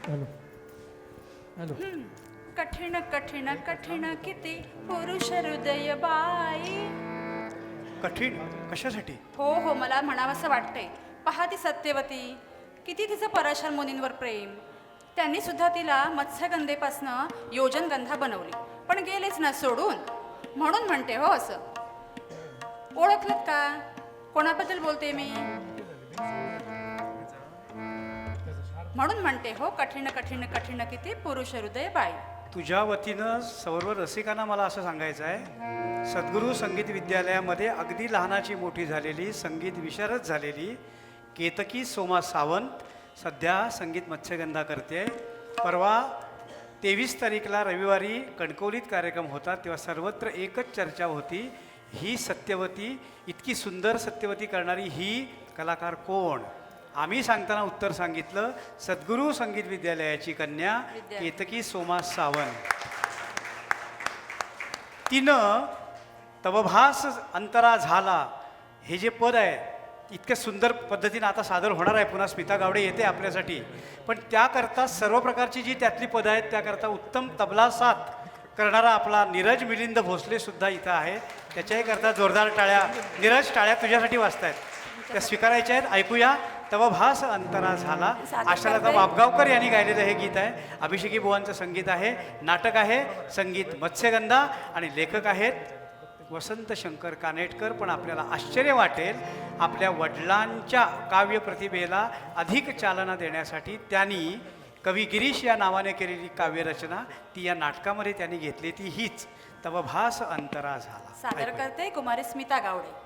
Hello hello. कठीण कठीण कठीण किती पुरुष हृदय बाई. कठीण कशासाठी? हो हो, मला म्हणावंसं वाटतंय. पहा ती सत्यवती, किती तिचं पराशर मुनींवर प्रेम. त्यांनी सुद्धा तिला मत्स्यगंधेपासनं योजनगंधा बनवली, पण गेलेच ना सोडून. म्हणून म्हणते हो असं. ओळखलत का कोणाबद्दल बोलते मी? म्हणून म्हणते हो, कठीण कठीण कठीण किती पुरुष हृदय बाई. तुझ्या वतीनं सर्व रसिकांना मला असं सांगायचं आहे, सद्गुरू संगीत विद्यालयामध्ये अगदी लहानाची मोठी झालेली, संगीत विशारद झालेली केतकी सोमा सावंत सध्या संगीत मत्स्यगंधा करते. परवा 23 तारीखला रविवारी कणकवलीत कार्यक्रम होता, तेव्हा सर्वत्र एकच चर्चा होती, ही सत्यवती, इतकी सुंदर सत्यवती करणारी ही कलाकार कोण? आम्ही सांगताना उत्तर सांगितलं, सद्गुरू संगीत विद्यालयाची कन्या केतकी सोमा सावंत. तिनं तवभास अंतरा झाला हे जे पद आहे इतक्या सुंदर पद्धतीनं आता सादर होणार आहे. पुन्हा स्मिता गावडे येते आपल्यासाठी, पण त्याकरता सर्व प्रकारची जी त्यातली पदं आहेत त्याकरता उत्तम तबला साथ करणारा आपला नीरज मिलिंद भोसले सुद्धा इथं आहे. त्याच्याही करता जोरदार टाळ्या. नीरज, टाळ्या तुझ्यासाठी वाजतायत, त्या स्वीकारायच्या आहेत. ऐकूया. तवभास अंतरा झाला, आशालता बापगावकर यांनी गायलेलं हे गीत आहे. अभिषेकी बुवांचं संगीत आहे, नाटक आहे संगीत मत्स्यगंधा, आणि लेखक आहेत वसंत शंकर कानेटकर. पण आपल्याला आश्चर्य वाटेल, आपल्या वडिलांच्या काव्यप्रतिभेला अधिक चालना देण्यासाठी त्यांनी कवी गिरीश या नावाने केलेली काव्यरचना ती या नाटकामध्ये त्यांनी घेतली, ती हीच तवभास अंतरा झाला. सादर करते कुमारी स्मिता गावडे.